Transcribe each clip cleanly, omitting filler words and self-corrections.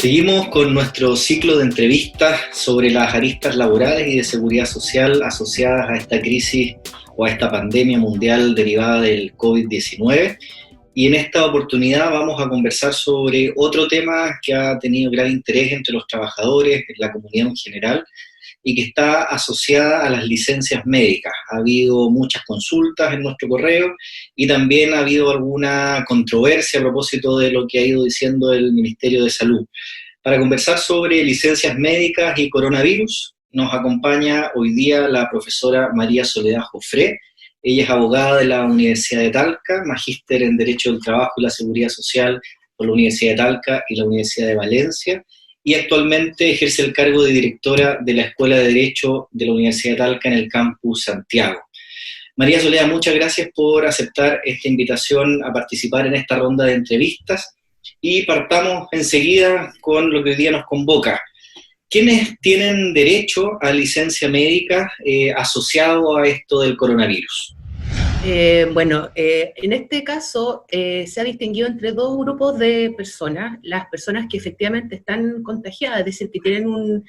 Seguimos con nuestro ciclo de entrevistas sobre las aristas laborales y de seguridad social asociadas a esta crisis o a esta pandemia mundial derivada del COVID-19. Y en esta oportunidad vamos a conversar sobre otro tema que ha tenido gran interés entre los trabajadores, en la comunidad en general, y que está asociada a las licencias médicas. Ha habido muchas consultas en nuestro correo y también ha habido alguna controversia a propósito de lo que ha ido diciendo el Ministerio de Salud. Para conversar sobre licencias médicas y coronavirus, nos acompaña hoy día la profesora María Soledad Jofré. Ella es abogada de la Universidad de Talca, magíster en Derecho del Trabajo y la Seguridad Social por la Universidad de Talca y la Universidad de Valencia, y actualmente ejerce el cargo de directora de la Escuela de Derecho de la Universidad de Talca en el campus Santiago. María Soledad, muchas gracias por aceptar esta invitación a participar en esta ronda de entrevistas, y partamos enseguida con lo que hoy día nos convoca. ¿Quiénes tienen derecho a licencia médica asociado a esto del coronavirus? En este caso se ha distinguido entre dos grupos de personas: las personas que efectivamente están contagiadas, es decir, que tienen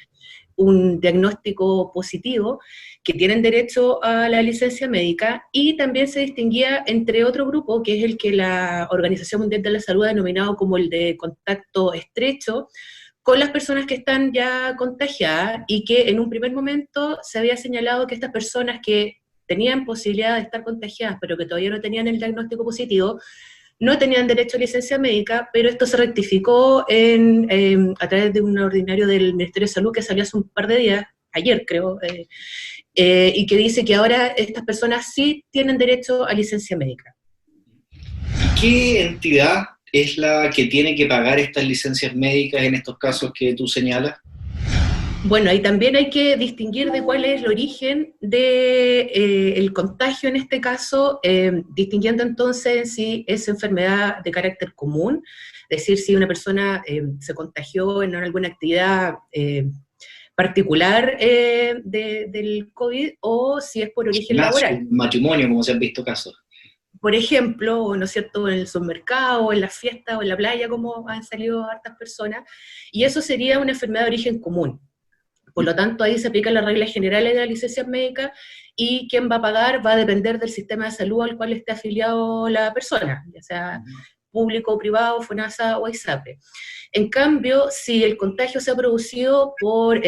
un diagnóstico positivo, que tienen derecho a la licencia médica, y también se distinguía entre otro grupo, que es el que la Organización Mundial de la Salud ha denominado como el de contacto estrecho, con las personas que están ya contagiadas, y que en un primer momento se había señalado que estas personas que tenían posibilidad de estar contagiadas, pero que todavía no tenían el diagnóstico positivo, no tenían derecho a licencia médica, pero esto se rectificó a través de un ordinario del Ministerio de Salud que salió hace un par de días, ayer creo, y que dice que ahora estas personas sí tienen derecho a licencia médica. ¿Qué entidad es la que tiene que pagar estas licencias médicas en estos casos que tú señalas? Bueno, ahí también hay que distinguir de cuál es el origen del contagio en este caso, distinguiendo entonces si es enfermedad de carácter común, es decir, si una persona se contagió en alguna actividad particular del COVID, o si es por origen laboral. Matrimonio, como se han visto casos. Por ejemplo, ¿no es cierto?, en el supermercado, en las fiestas o en la playa, como han salido hartas personas, y eso sería una enfermedad de origen común. Por lo tanto, ahí se aplican las reglas generales de las licencias médicas, y quién va a pagar va a depender del sistema de salud al cual esté afiliado la persona, ya sea público o privado, FONASA o ISAPRE. En cambio, si el contagio se ha producido por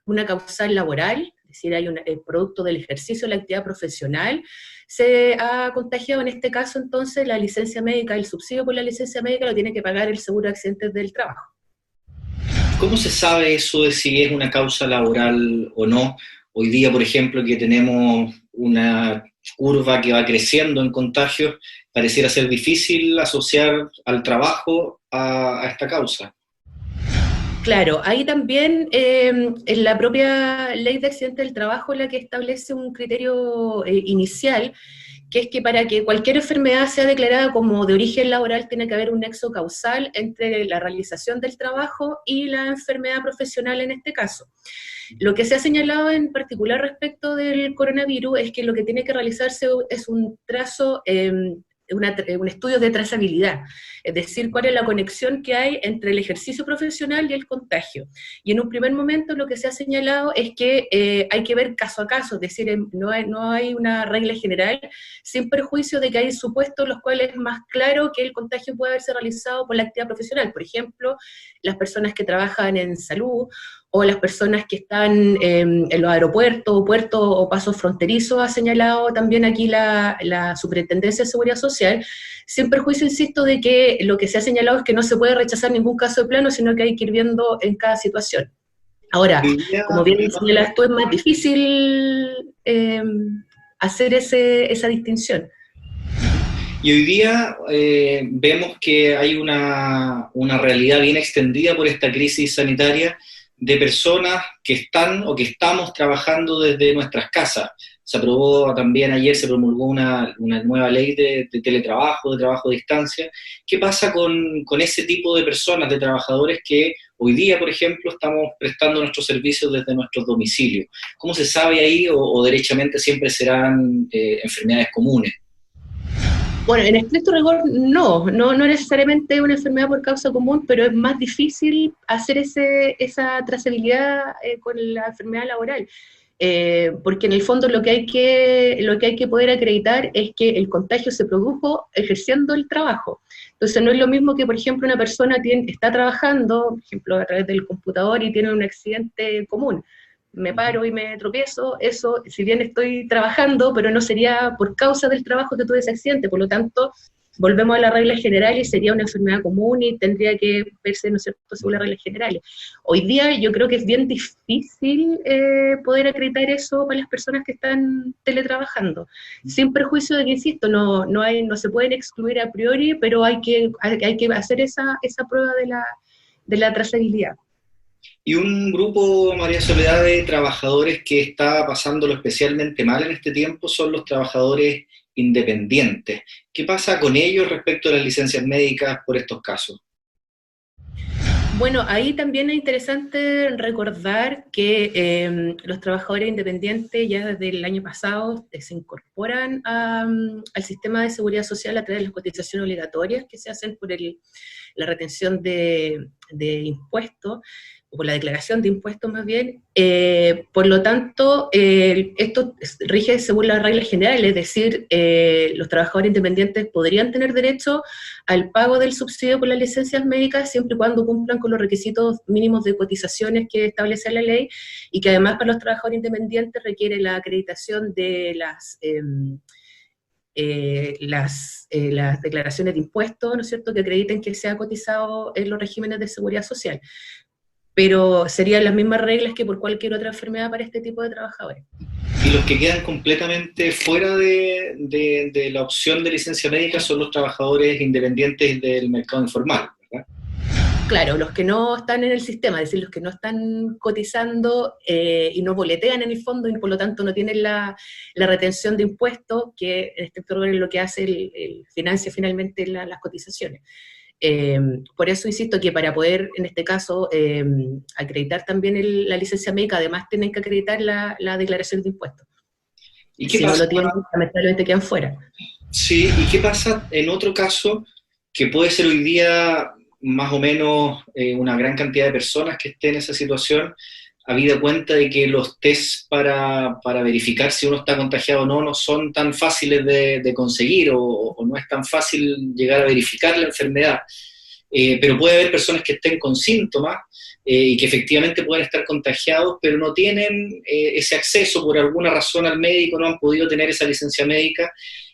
una causal laboral, es decir, hay el producto del ejercicio de la actividad profesional, se ha contagiado, en este caso entonces la licencia médica, el subsidio por la licencia médica lo tiene que pagar el seguro de accidentes del trabajo. ¿Cómo se sabe eso de si es una causa laboral o no? Hoy día, por ejemplo, que tenemos una curva que va creciendo en contagios, pareciera ser difícil asociar al trabajo a esta causa. Claro, ahí también en la propia ley de accidentes del trabajo la que establece un criterio inicial, que es que para que cualquier enfermedad sea declarada como de origen laboral tiene que haber un nexo causal entre la realización del trabajo y la enfermedad profesional en este caso. Lo que se ha señalado en particular respecto del coronavirus es que lo que tiene que realizarse es un trazo, un estudio de trazabilidad, es decir, cuál es la conexión que hay entre el ejercicio profesional y el contagio. Y en un primer momento lo que se ha señalado es que hay que ver caso a caso, es decir, no hay una regla general, sin perjuicio de que hay supuestos los cuales es más claro que el contagio puede haberse realizado por la actividad profesional. Por ejemplo, las personas que trabajan en salud, o las personas que están en los aeropuertos, puertos o pasos fronterizos, ha señalado también aquí la Superintendencia de Seguridad Social, sin perjuicio, insisto, de que lo que se ha señalado es que no se puede rechazar ningún caso de plano, sino que hay que ir viendo en cada situación. Ahora, como bien señalas tú, es más difícil hacer esa distinción. Y hoy día vemos que hay una realidad bien extendida por esta crisis sanitaria, de personas que están o que estamos trabajando desde nuestras casas. Se aprobó también ayer, se promulgó una nueva ley de teletrabajo, de trabajo a distancia. ¿Qué pasa con ese tipo de personas, de trabajadores que hoy día, por ejemplo, estamos prestando nuestros servicios desde nuestros domicilios? ¿Cómo se sabe ahí, o derechamente siempre serán enfermedades comunes? Bueno, en estricto rigor no necesariamente una enfermedad por causa común, pero es más difícil hacer esa trazabilidad con la enfermedad laboral. Porque en el fondo lo que hay que poder acreditar es que el contagio se produjo ejerciendo el trabajo. Entonces no es lo mismo que, por ejemplo, una persona está trabajando, por ejemplo, a través del computador y tiene un accidente común. Me paro y me tropiezo, eso, si bien estoy trabajando, pero no sería por causa del trabajo que tuve ese accidente, por lo tanto, volvemos a las reglas generales, sería una enfermedad común y tendría que verse, ¿no es cierto?, según las reglas generales. Hoy día yo creo que es bien difícil poder acreditar eso para las personas que están teletrabajando, sin perjuicio de que, insisto, no se pueden excluir a priori, pero hay que hacer esa prueba de la trazabilidad. Y un grupo, María Soledad, de trabajadores que está pasándolo especialmente mal en este tiempo son los trabajadores independientes. ¿Qué pasa con ellos respecto a las licencias médicas por estos casos? Bueno, ahí también es interesante recordar que los trabajadores independientes ya desde el año pasado se incorporan al sistema de seguridad social a través de las cotizaciones obligatorias que se hacen por la retención de impuestos, o por la declaración de impuestos más bien. Por lo tanto, esto rige según las reglas generales, es decir, los trabajadores independientes podrían tener derecho al pago del subsidio por las licencias médicas siempre y cuando cumplan con los requisitos mínimos de cotizaciones que establece la ley, y que además para los trabajadores independientes requiere la acreditación de las declaraciones de impuestos, ¿no es cierto?, que acrediten que se ha cotizado en los regímenes de seguridad social. Pero serían las mismas reglas que por cualquier otra enfermedad para este tipo de trabajadores. Y los que quedan completamente fuera de la opción de licencia médica son los trabajadores independientes del mercado informal, ¿verdad? Claro, los que no están en el sistema, es decir, los que no están cotizando y no boletean en el fondo y por lo tanto no tienen la retención de impuestos, que en este programa es lo que hace financia finalmente las cotizaciones. Por eso insisto que para poder, en este caso, acreditar también la licencia médica, además tienen que acreditar la declaración de impuestos. ¿Y qué si pasa? no lo tienen, lamentablemente quedan fuera. Sí, ¿y qué pasa en otro caso que puede ser hoy día más o menos una gran cantidad de personas que estén en esa situación, habida cuenta de que los tests para verificar si uno está contagiado o no son tan fáciles de conseguir o no es tan fácil llegar a verificar la enfermedad? Pero puede haber personas que estén con síntomas y que efectivamente pueden estar contagiados, pero no tienen ese acceso por alguna razón al médico, no han podido tener esa licencia médica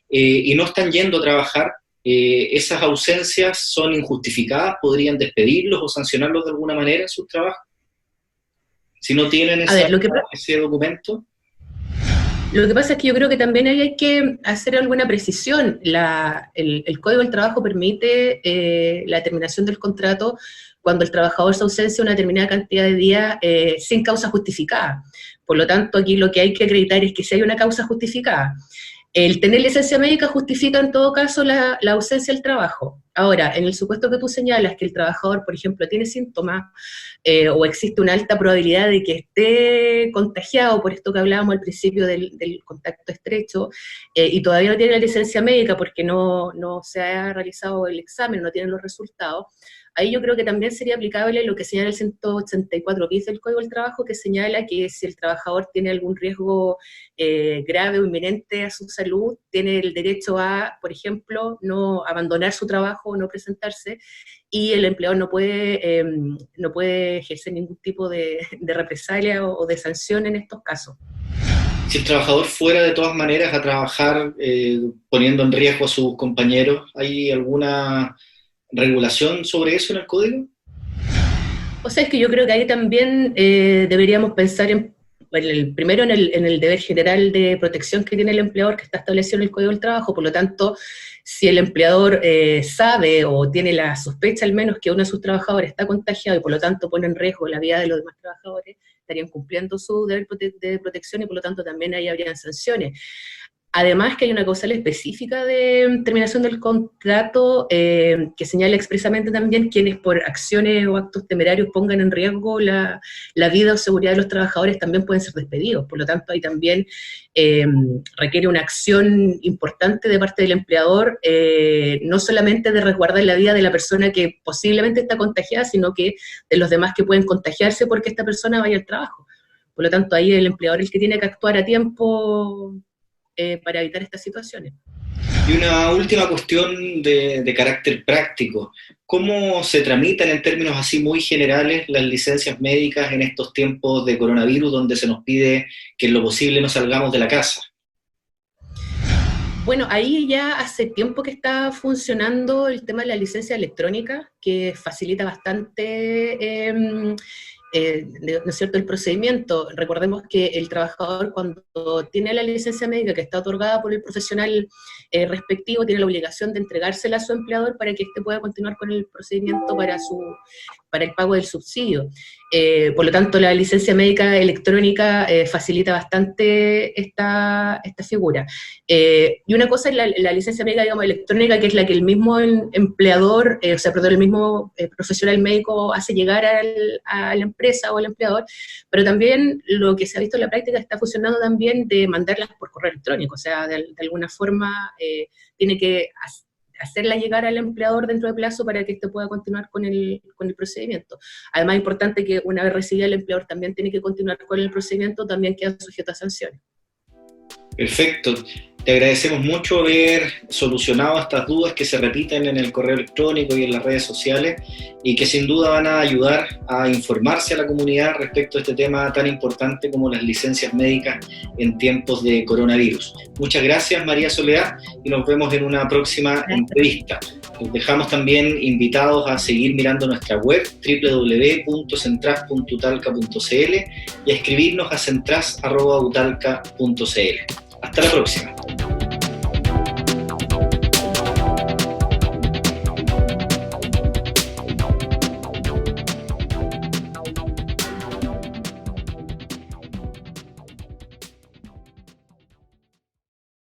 y no están yendo a trabajar. ¿Esas ausencias son injustificadas? ¿Podrían despedirlos o sancionarlos de alguna manera en sus trabajos? Si no tienen ese documento. Lo que pasa es que yo creo que también ahí hay que hacer alguna precisión. El Código del Trabajo permite la terminación del contrato cuando el trabajador se ausencia una determinada cantidad de días sin causa justificada. Por lo tanto, aquí lo que hay que acreditar es que si hay una causa justificada. El tener licencia médica justifica en todo caso la ausencia del trabajo. Ahora, en el supuesto que tú señalas que el trabajador, por ejemplo, tiene síntomas o existe una alta probabilidad de que esté contagiado, por esto que hablábamos al principio del contacto estrecho, y todavía no tiene la licencia médica porque no se ha realizado el examen, no tiene los resultados, ahí yo creo que también sería aplicable lo que señala el 184 bis del Código del Trabajo, que señala que si el trabajador tiene algún riesgo grave o inminente a su salud, tiene el derecho a, por ejemplo, no abandonar su trabajo o no presentarse, y el empleador no puede ejercer ningún tipo de represalia o de sanción en estos casos. Si el trabajador fuera de todas maneras a trabajar poniendo en riesgo a sus compañeros, ¿hay alguna regulación sobre eso en el código? O sea, es que yo creo que ahí también deberíamos pensar primero en el deber general de protección que tiene el empleador, que está establecido en el Código del Trabajo. Por lo tanto, si el empleador sabe o tiene la sospecha al menos que uno de sus trabajadores está contagiado y por lo tanto pone en riesgo la vida de los demás trabajadores, estarían cumpliendo su deber de protección y por lo tanto también ahí habrían sanciones. Además que hay una causal específica de terminación del contrato que señala expresamente también quienes por acciones o actos temerarios pongan en riesgo la vida o seguridad de los trabajadores también pueden ser despedidos. Por lo tanto, ahí también requiere una acción importante de parte del empleador, no solamente de resguardar la vida de la persona que posiblemente está contagiada, sino que de los demás que pueden contagiarse porque esta persona vaya al trabajo. Por lo tanto, ahí el empleador es el que tiene que actuar a tiempo para evitar estas situaciones. Y una última cuestión de carácter práctico. ¿Cómo se tramitan en términos así muy generales las licencias médicas en estos tiempos de coronavirus donde se nos pide que en lo posible no salgamos de la casa? Bueno, ahí ya hace tiempo que está funcionando el tema de la licencia electrónica, que facilita bastante ¿no es cierto?, el procedimiento. Recordemos que el trabajador, cuando tiene la licencia médica que está otorgada por el profesional respectivo, tiene la obligación de entregársela a su empleador para que éste pueda continuar con el procedimiento para el pago del subsidio. Por lo tanto, la licencia médica electrónica facilita bastante esta figura. Y una cosa es la licencia médica, digamos, electrónica, que es la que el mismo empleador, el mismo profesional médico hace llegar a la empresa o al empleador, pero también lo que se ha visto en la práctica está funcionando también de mandarlas por correo electrónico, o sea, de alguna forma tiene que hacerla llegar al empleador dentro de plazo para que éste pueda continuar con el procedimiento. Además, es importante que una vez recibida el empleador también tiene que continuar con el procedimiento, también queda sujeto a sanciones. Perfecto. Te agradecemos mucho haber solucionado estas dudas que se repiten en el correo electrónico y en las redes sociales y que sin duda van a ayudar a informarse a la comunidad respecto a este tema tan importante como las licencias médicas en tiempos de coronavirus. Muchas gracias, María Soledad, y nos vemos en una próxima entrevista. Los dejamos también invitados a seguir mirando nuestra web www.centras.utalca.cl y a escribirnos a centras@utalca.cl. Hasta la próxima.